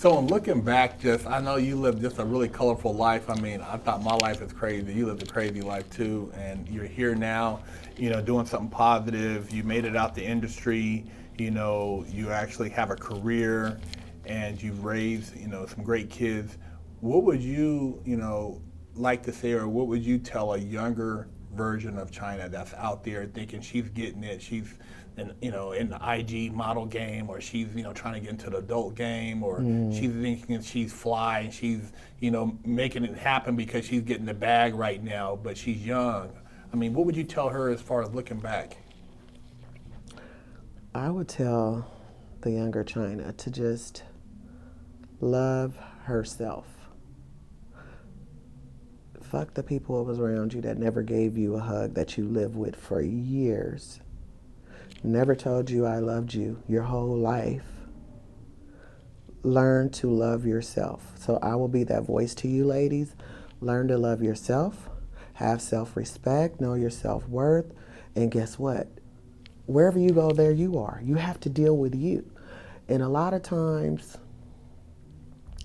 So in looking back, I know you lived just a really colorful life. I mean, I thought my life is crazy. You lived a crazy life too, and you're here now, doing something positive. You made it out the industry. You actually have a career, and you've raised, some great kids. What would you like to say, or what would you tell a younger version of China that's out there thinking she's getting it, she's in the IG model game, or she's trying to get into the adult game, or she's thinking she's fly and she's making it happen because she's getting the bag right now, but she's young. I mean, what would you tell her as far as looking back? I would tell the younger China to just love herself. Fuck the people that was around you that never gave you a hug that you lived with for years. Never told you I loved you your whole life. Learn to love yourself. So I will be that voice to you ladies. Learn to love yourself. Have self-respect. Know your self-worth. And guess what? Wherever you go, there you are. You have to deal with you. And a lot of times,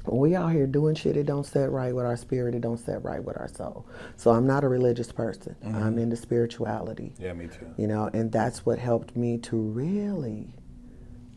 when we out here doing shit, it don't set right with our spirit, it don't set right with our soul. So I'm not a religious person. I'm into spirituality. Yeah, me too. And that's what helped me to really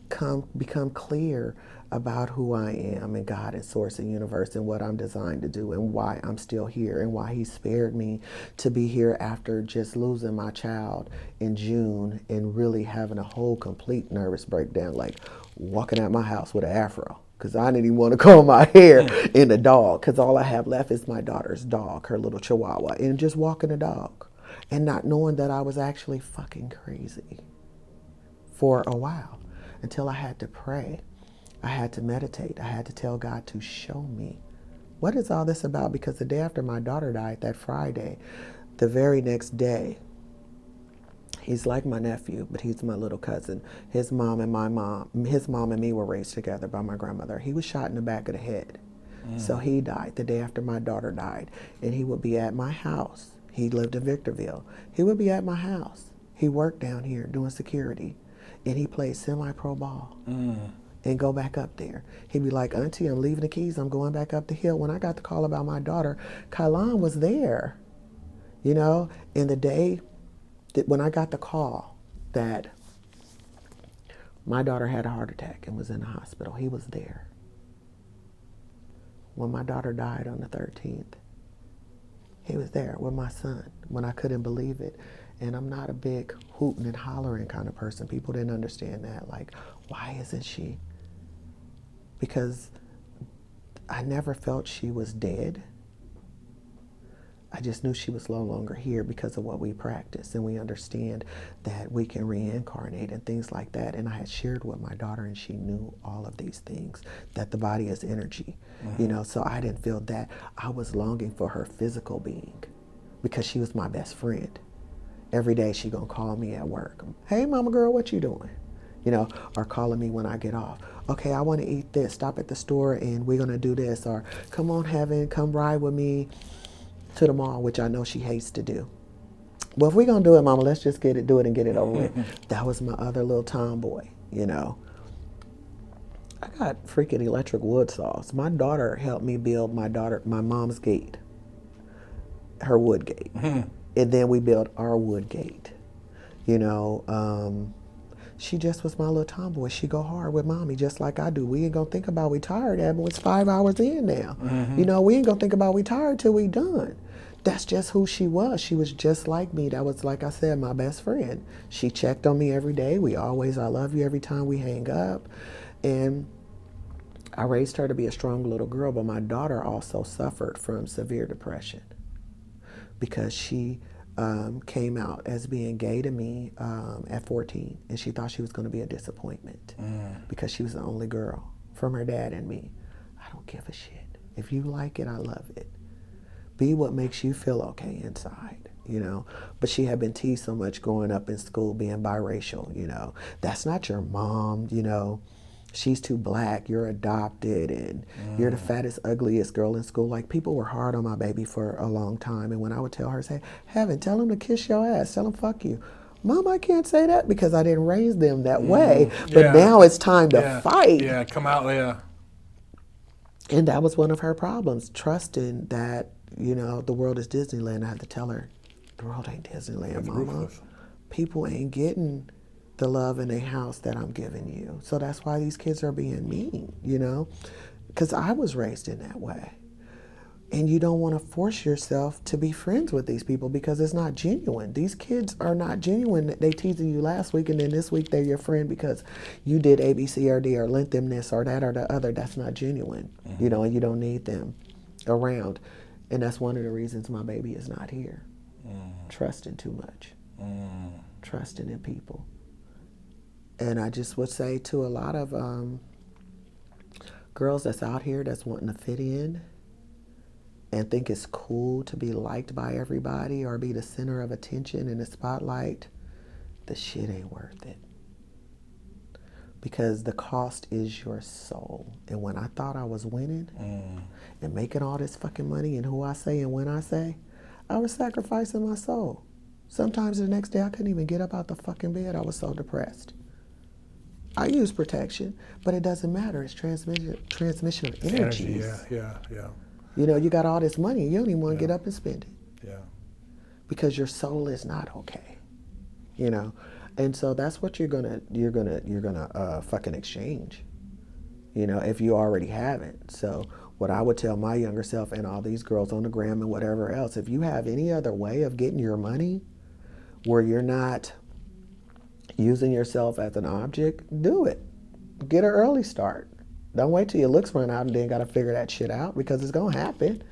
become clear about who I am and God and source and universe and what I'm designed to do and why I'm still here and why he spared me to be here after just losing my child in June and really having a whole complete nervous breakdown, like walking out my house with an afro. Because I didn't even want to comb my hair in a dog, because all I have left is my daughter's dog, her little chihuahua, and just walking a dog and not knowing that I was actually fucking crazy for a while, until I had to pray. I had to meditate. I had to tell God to show me, what is all this about? Because the day after my daughter died, that Friday, the very next day, he's like my nephew, but he's my little cousin. His mom and me were raised together by my grandmother. He was shot in the back of the head. So he died the day after my daughter died. And he would be at my house. He lived in Victorville. He would be at my house. He worked down here doing security. And he played semi-pro ball. And go back up there. He'd be like, Auntie, I'm leaving the keys. I'm going back up the hill. When I got the call about my daughter, Kailan was there. And the day when I got the call that my daughter had a heart attack and was in the hospital, he was there. When my daughter died on the 13th, he was there with my son when I couldn't believe it. And I'm not a big hooting and hollering kind of person. People didn't understand that. Like, why isn't she? Because I never felt she was dead. I just knew she was no longer here because of what we practice, and we understand that we can reincarnate and things like that. And I had shared with my daughter, and she knew all of these things, that the body is energy, so I didn't feel that. I was longing for her physical being because she was my best friend. Every day she gonna call me at work. Hey, mama girl, what you doing? Or calling me when I get off. Okay, I want to eat this. Stop at the store and we're gonna do this. Or come on, Heaven, come ride with me to the mall, which I know she hates to do. Well, if we're gonna do it, mama, let's just do it and get it over with. That was my other little tomboy, I got freaking electric wood saws. My daughter helped me build my mom's gate, her wood gate. And then we built our wood gate. She just was my little tomboy. She go hard with mommy just like I do. We ain't gonna think about we tired, Abby. It's 5 hours in now. We ain't gonna think about we tired till we done. That's just who she was. She was just like me. That was, like I said, my best friend. She checked on me every day. I love you every time we hang up. And I raised her to be a strong little girl, but my daughter also suffered from severe depression because she came out as being gay to me at 14, and she thought she was going to be a disappointment because she was the only girl from her dad and me. I don't give a shit. If you like it, I love it. Be what makes you feel okay inside, But she had been teased so much growing up in school being biracial, That's not your mom, She's too black, you're adopted, and you're the fattest, ugliest girl in school. Like, people were hard on my baby for a long time. And when I would tell her, say, Heaven, tell him to kiss your ass. Tell him, fuck you. Mom, I can't say that because I didn't raise them that way. But now it's time to fight. Yeah, come out, yeah. And that was one of her problems, trusting that, the world is Disneyland. I had to tell her, the world ain't Disneyland, It's Mama. ruthless. People ain't getting the love in a house that I'm giving you. So that's why these kids are being mean, Because I was raised in that way. And you don't want to force yourself to be friends with these people because it's not genuine. These kids are not genuine. They teasing you last week and then this week they're your friend because you did A, B, C, or D or lent them this or that or the other. That's not genuine, and you don't need them around. And that's one of the reasons my baby is not here. Trusting too much. Trusting in people. And I just would say to a lot of girls that's out here that's wanting to fit in and think it's cool to be liked by everybody or be the center of attention in the spotlight, the shit ain't worth it. Because the cost is your soul. And when I thought I was winning and making all this fucking money and who I say and when I say, I was sacrificing my soul. Sometimes the next day I couldn't even get up out the fucking bed. I was so depressed. I use protection, but it doesn't matter. It's transmission of energies. Yeah. You got all this money, you don't even want to get up and spend it. Yeah. Because your soul is not okay. And so that's what you're gonna fucking exchange. If you already haven't. So what I would tell my younger self and all these girls on the gram and whatever else, if you have any other way of getting your money where you're not using yourself as an object, do it. Get an early start. Don't wait till your looks run out and then got to figure that shit out because it's going to happen.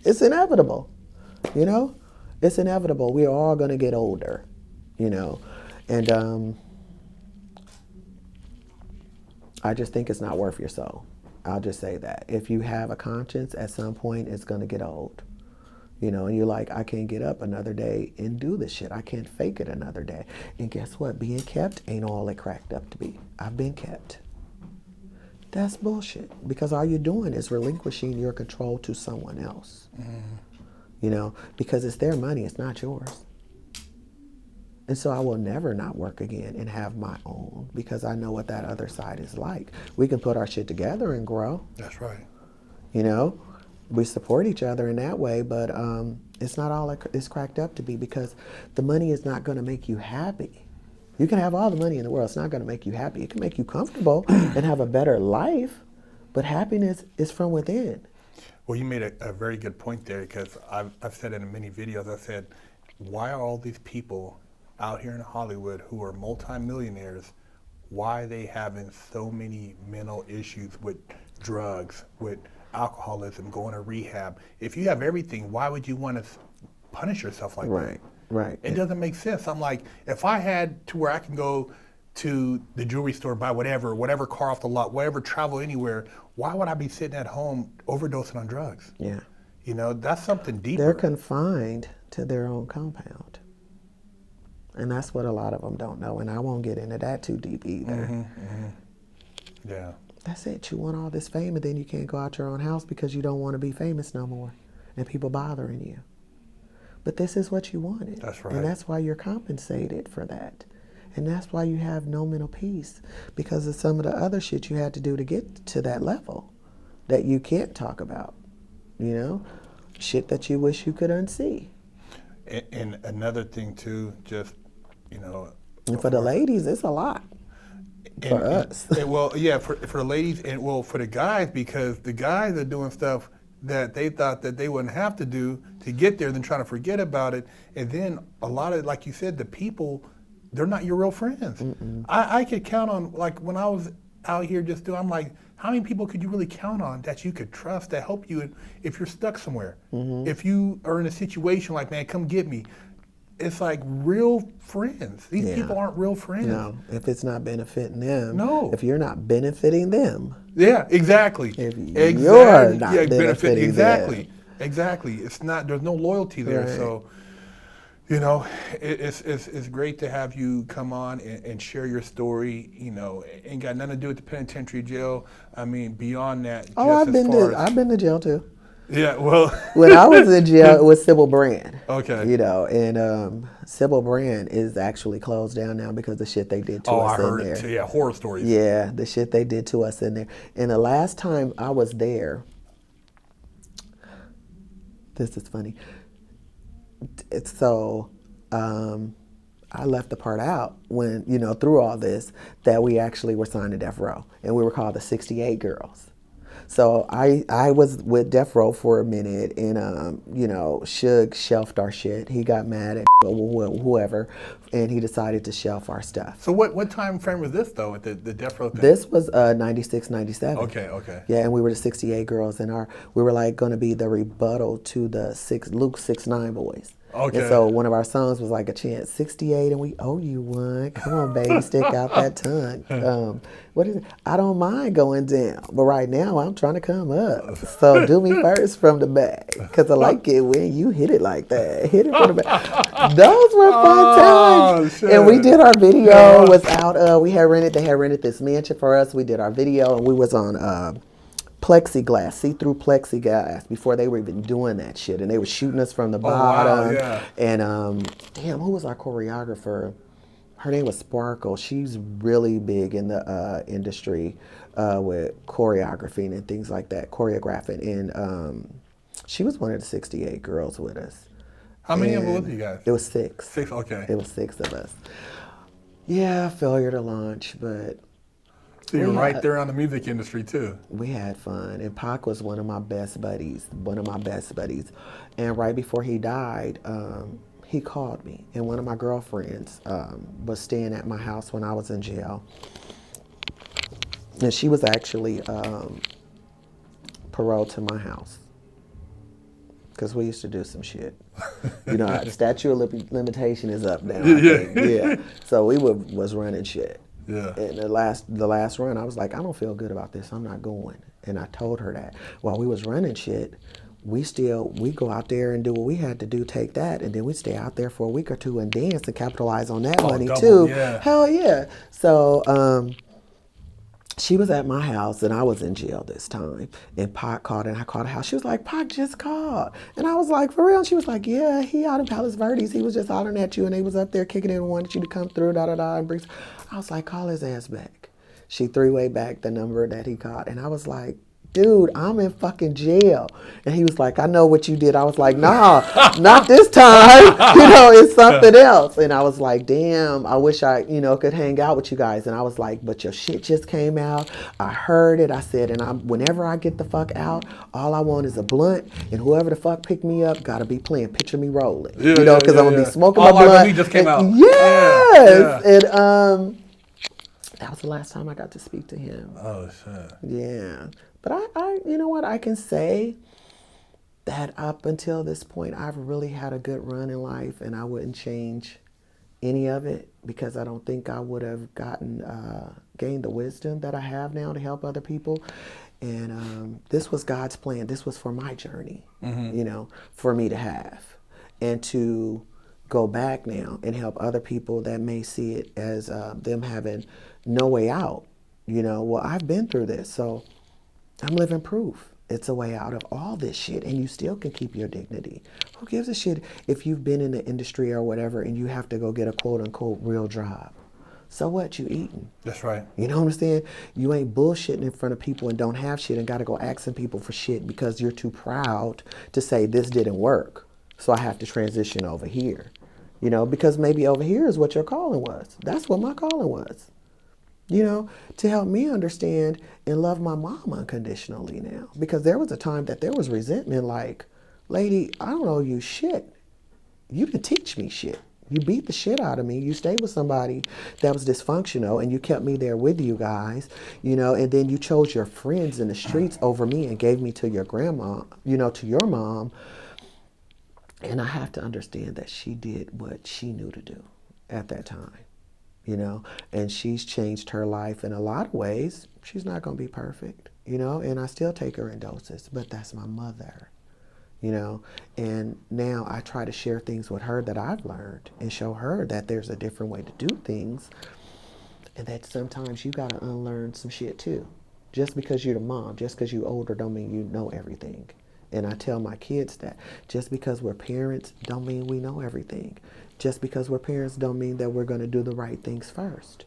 It's inevitable. It's inevitable. We're all going to get older, And I just think it's not worth your soul. I'll just say that. If you have a conscience, at some point it's going to get old. And you're like, I can't get up another day and do this shit. I can't fake it another day. And guess what? Being kept ain't all it cracked up to be. I've been kept. That's bullshit. Because all you're doing is relinquishing your control to someone else. Because it's their money, it's not yours. And so I will never not work again and have my own because I know what that other side is like. We can put our shit together and grow. That's right. We support each other in that way, but it's not all it's cracked up to be because the money is not going to make you happy. You can have all the money in the world. It's not going to make you happy. It can make you comfortable and have a better life, but happiness is from within. Well, you made a very good point there because I've said in many videos, I said, why are all these people out here in Hollywood who are multimillionaires, why are they having so many mental issues with drugs, with alcoholism, going to rehab? If you have everything, why would you want to punish yourself like that? Right. It doesn't make sense. I'm like, if I had to where I can go to the jewelry store, buy whatever car off the lot, whatever, travel anywhere, why would I be sitting at home overdosing on drugs? Yeah. That's something deeper. They're confined to their own compound. And that's what a lot of them don't know. And I won't get into that too deep either. Yeah. That's it. You want all this fame and then you can't go out your own house because you don't want to be famous no more. And people bothering you. But this is what you wanted. That's right. And that's why you're compensated for that. And that's why you have no mental peace. Because of some of the other shit you had to do to get to that level that you can't talk about. Shit that you wish you could unsee. And another thing too, just, And for the ladies, it's a lot. For us. For the ladies and for the guys, because the guys are doing stuff that they thought that they wouldn't have to do to get there, then trying to forget about it. And then a lot of, like you said, the people, they're not your real friends. I could count on, like when I was out here I'm like, how many people could you really count on that you could trust to help you if you're stuck somewhere? If you are in a situation like, man, come get me. It's like real friends. These people aren't real friends. No, if it's not benefiting them. No. If you're not benefiting them. Yeah, exactly. If you're not benefiting exactly. them. Exactly. It's not. There's no loyalty there. Right. So, it's great to have you come on and share your story. Ain't got nothing to do with the penitentiary jail. I mean, beyond that. Oh, I've been to jail too. Yeah, well. When I was in jail, it was Sybil Brand. Okay. And Sybil Brand is actually closed down now because of the shit they did to us in there. Oh, I heard it. Yeah, horror stories. Yeah, the shit they did to us in there. And the last time I was there, This is funny. It's so I left the part out when, through all this, that we actually were signed to Death Row, and we were called the 68 Girls. So I was with Death Row for a minute, and Suge shelved our shit. He got mad at whoever, and he decided to shelf our stuff. So what time frame was this though? With the Death Row thing? This was 96, 97. Okay. Yeah, and we were the 68 Girls, and we were like going to be the rebuttal to the Luke 6ix9ine boys. Okay. And so one of our songs was like a chant, 68, and we owe you one. Come on, baby, stick out that tongue. What is it? I don't mind going down, but right now I'm trying to come up. So do me first from the back, because I like it when you hit it like that. Hit it from the back. Those were fun times. Shit. And we did our video without, they had rented this mansion for us. We did our video, and we was on plexiglass, see-through plexiglass, before they were even doing that shit, and they were shooting us from the bottom. Wow, yeah. And damn, who was our choreographer? Her name was Sparkle. She's really big in the industry with choreographing and things like that, choreographing, and she was one of the 68 Girls with us. How many of them with you guys? It was 6. 6, okay. It was 6 of us. Yeah, failure to launch, but so you're right there on the music industry too. We had fun, and Pac was one of my best buddies. And right before he died, he called me, and one of my girlfriends was staying at my house when I was in jail, and she was actually paroled to my house because we used to do some shit. Statute of limitation is up now. Yeah. So we was running shit. Yeah. And the last run, I was like, I don't feel good about this. I'm not going. And I told her that. While we was running shit, we go out there and do what we had to do, take that, and then we stay out there for a week or two and dance and capitalize on that money too. Yeah. Hell yeah. So she was at my house, and I was in jail this time. And Pac called, and I called the house. She was like, Pac just called. And I was like, for real? And she was like, yeah, he out in Palos Verdes. He was just hollering at you, and he was up there kicking in and wanted you to come through, and bring. I was like, call his ass back. She three-way back the number that he called. And I was like, dude, I'm in fucking jail. And he was like, I know what you did. I was like, nah, not this time. It's something else. And I was like, damn, I wish I, could hang out with you guys. And I was like, but your shit just came out. I heard it. I said, and whenever I get the fuck out, all I want is a blunt. And whoever the fuck pick me up gotta be playing Picture Me Rolling. Because I'm gonna be smoking my blunt. Just came out. Yes. Yeah. And that was the last time I got to speak to him. Oh shit. Yeah. But I you know what, I can say that up until this point, I've really had a good run in life, and I wouldn't change any of it, because I don't think I would have gained the wisdom that I have now to help other people. And this was God's plan. This was for my journey, for me to have, and to go back now and help other people that may see it as them having no way out. Well, I've been through this, so I'm living proof. It's a way out of all this shit, and you still can keep your dignity. Who gives a shit if you've been in the industry or whatever and you have to go get a quote-unquote real job? So what? You eating. That's right. You know what I'm saying? You ain't bullshitting in front of people and don't have shit and got to go asking people for shit because you're too proud to say this didn't work, so I have to transition over here. Because maybe over here is what your calling was. That's what my calling was. To help me understand and love my mom unconditionally now. Because there was a time that there was resentment, like, lady, I don't owe you shit. You didn't teach me shit. You beat the shit out of me. You stayed with somebody that was dysfunctional, and you kept me there with you guys, and then you chose your friends in the streets over me and gave me to your grandma, to your mom. And I have to understand that she did what she knew to do at that time. And she's changed her life in a lot of ways. She's not going to be perfect, and I still take her in doses, but that's my mother, and now I try to share things with her that I've learned and show her that there's a different way to do things, and that sometimes you got to unlearn some shit too. Just because you're the mom, just because you're older don't mean you know everything. And I tell my kids that just because we're parents don't mean we know everything. Just because we're parents don't mean that we're going to do the right things first.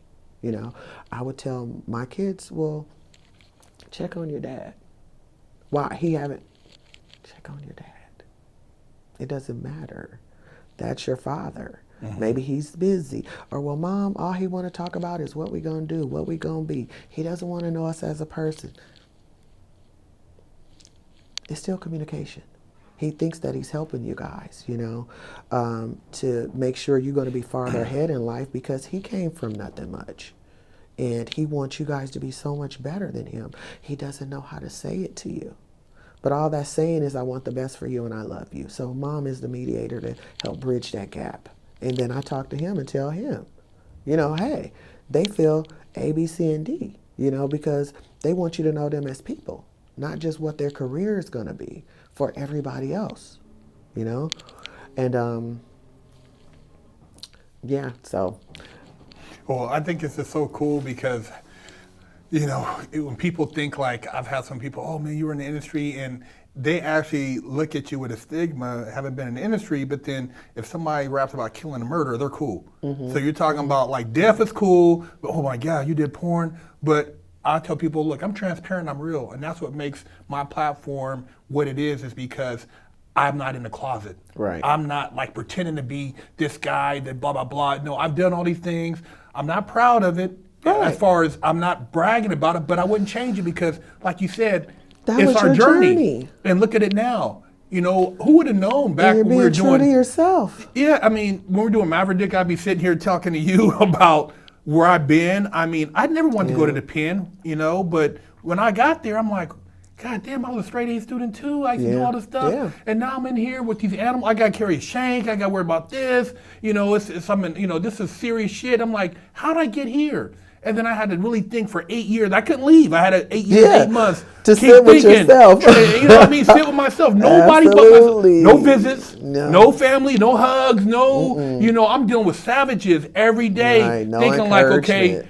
I would tell my kids, well, check on your dad. Why? He haven't. Check on your dad. It doesn't matter. That's your father. Maybe he's busy. Or, well, Mom, all he want to talk about is what we going to do, what we going to be. He doesn't want to know us as a person. It's still communication. He thinks that he's helping you guys, to make sure you're going to be farther ahead in life because he came from nothing much. And he wants you guys to be so much better than him. He doesn't know how to say it to you. But all that's saying is, I want the best for you and I love you. So Mom is the mediator to help bridge that gap. And then I talk to him and tell him, hey, they feel A, B, C, and D, because they want you to know them as people, not just what their career is going to be for everybody else, And, yeah, so. Well, I think it's just so cool because, when people think like, I've had some people, oh man, you were in the industry, and they actually look at you with a stigma, haven't been in the industry, but then if somebody raps about killing a murder, they're cool. So you're talking about like death is cool, but oh my God, you did porn. But I tell people, look, I'm transparent, I'm real. And that's what makes my platform what it is because I'm not in the closet. Right. I'm not like pretending to be this guy that blah, blah, blah. No, I've done all these things. I'm not proud of it. Right. As far as I'm not bragging about it, but I wouldn't change it because, like you said, it's our journey. And look at it now. Who would have known back when we were doing... You're being true to yourself. Yeah, I mean, when we're doing Maverick Dick, I'd be sitting here talking to you about where I've been. I mean, I never wanted to go to the pen, but when I got there, I'm like, God damn, I was a straight A student too. I used to do all this stuff. Yeah. And now I'm in here with these animals. I got to carry a shank. I got to worry about this. This is serious shit. I'm like, how'd I get here? And then I had to really think for 8 years. I couldn't leave. I had 8 years, 8 months to sit with yourself. Sit with myself. Nobody but myself. No visits, no family, no hugs, I'm dealing with savages every day, right, no thinking like, okay,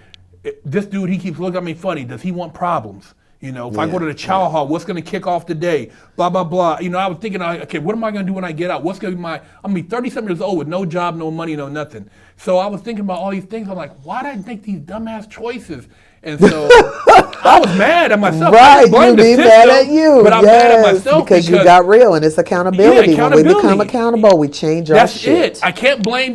this dude, he keeps looking at me funny. Does he want problems? If I go to the chow hall, what's going to kick off the day? Blah, blah, blah. I was thinking, okay, what am I going to do when I get out? What's going to be I'm going to be 37 years old with no job, no money, no nothing. So I was thinking about all these things. I'm like, why did I make these dumbass choices? And so I was mad at myself. Right, you be mad at you. But I'm mad at myself because you got real, and it's accountability. Yeah, accountability. When we become accountable, we change our shit. That's it. I can't blame,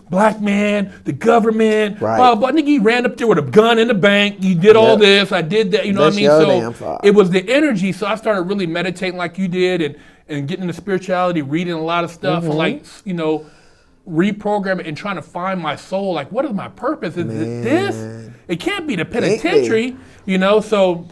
black man, the government. Right. But nigga, you ran up there with a gun in the bank. You did all this. I did that. You know what I mean? So it was the energy. So I started really meditating like you did and getting into spirituality, reading a lot of stuff, and reprogram it and trying to find my soul. Like, what is my purpose? Is it this? It can't be the penitentiary, So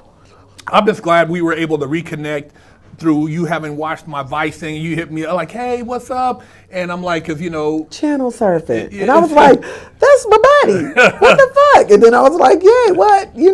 I'm just glad we were able to reconnect through you having watched my Vice thing. You hit me like, hey, what's up? And I'm like, because, channel surfing. And I was like, that's my buddy. What the fuck? And then I was like, yeah, what? You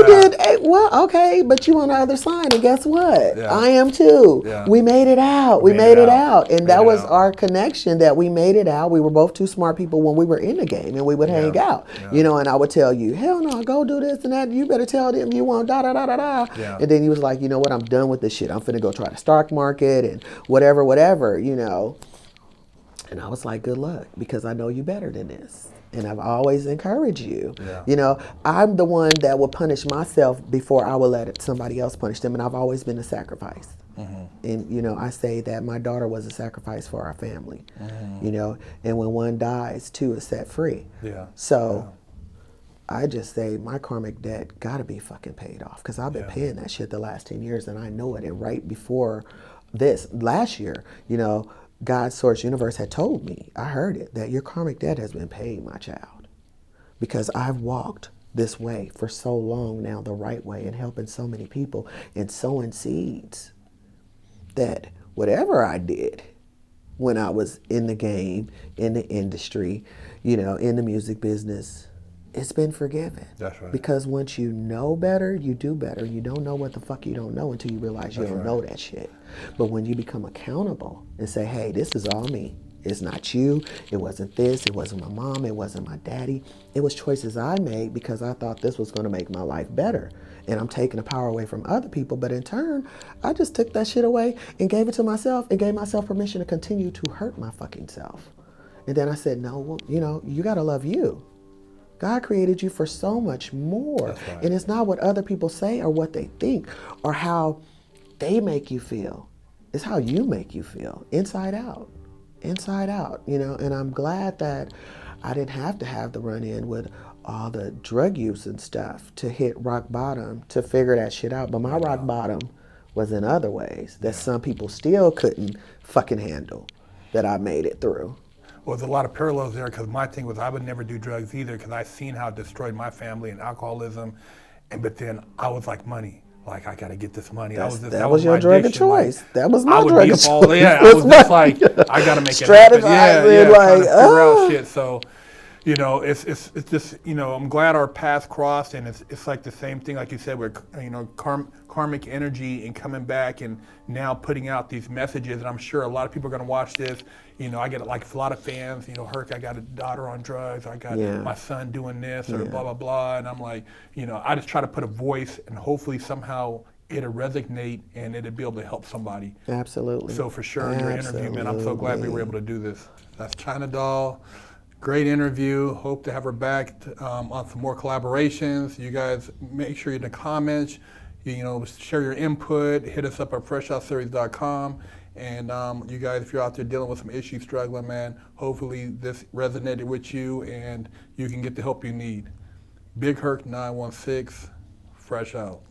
did, well, okay, but you on the other side. And guess what? Yeah. I am too. Yeah. We made it out. We made it out. And that was our connection, that we made it out. We were both two smart people when we were in the game, and we would hang out, and I would tell you, hell no, go do this and that. You better tell them you want da da da da da. Yeah. And then he was like, you know what? I'm done with this shit. I'm finna go try the stock market and whatever, And I was like, good luck, because I know you better than this. And I've always encouraged you. Yeah. I'm the one that will punish myself before I will let somebody else punish them. And I've always been a sacrifice. Mm-hmm. And, I say that my daughter was a sacrifice for our family, and when one dies, two is set free. Yeah. So I just say my karmic debt got to be fucking paid off, because I've been paying that shit the last 10 years, and I know it. And right before this, last year, God, Source, Universe had told me, I heard it, that your karmic debt has been paid, my child. Because I've walked this way for so long now, the right way, and helping so many people and sowing seeds, that whatever I did when I was in the game, in the industry, in the music business, it's been forgiven. That's right. Because once you know better, you do better. You don't know what the fuck you don't know until you realize you don't know that shit. But when you become accountable and say, hey, this is all me. It's not you. It wasn't this. It wasn't my mom. It wasn't my daddy. It was choices I made because I thought this was going to make my life better. And I'm taking the power away from other people. But in turn, I just took that shit away and gave it to myself and gave myself permission to continue to hurt my fucking self. And then I said, no, well, you got to love you. God created you for so much more. Right. And it's not what other people say or what they think or how they make you feel. It's how you make you feel, inside out. Inside out, you know, and I'm glad that I didn't have to have the run in with all the drug use and stuff to hit rock bottom to figure that shit out. But my rock bottom was in other ways that some people still couldn't fucking handle that I made it through. Well, there's a lot of parallels there because my thing was I would never do drugs either because I seen how it destroyed my family and alcoholism, but then I was like money. Like, I got to get this money. That was your my drug of addiction. choice. Like, that was I my would drug be of up choice. all, yeah, I was just like, I got to make it happen. Yeah, Strategizing, trying to like, figure out shit. So, you know, it's just, you know, I'm glad our paths crossed, and it's like the same thing, like you said, with, you know, karmic energy and coming back and now putting out these messages. And I'm sure a lot of people are going to watch this. You know, I get like a lot of fans, you know, Herc, I got a daughter on drugs, I got my son doing this, or blah, blah, blah. And I'm like, you know, I just try to put a voice, and hopefully somehow it'll resonate and it'll be able to help somebody. Absolutely. So for sure, your interview, man, I'm so glad we were able to do this. That's Chyna Dahl. Great interview. Hope to have her back on some more collaborations. You guys make sure in the comments, you know, share your input. Hit us up at freshoutseries.com. And you guys, if you're out there dealing with some issues, struggling, man, hopefully this resonated with you and you can get the help you need. Big Herc 916, Fresh Out.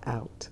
Out.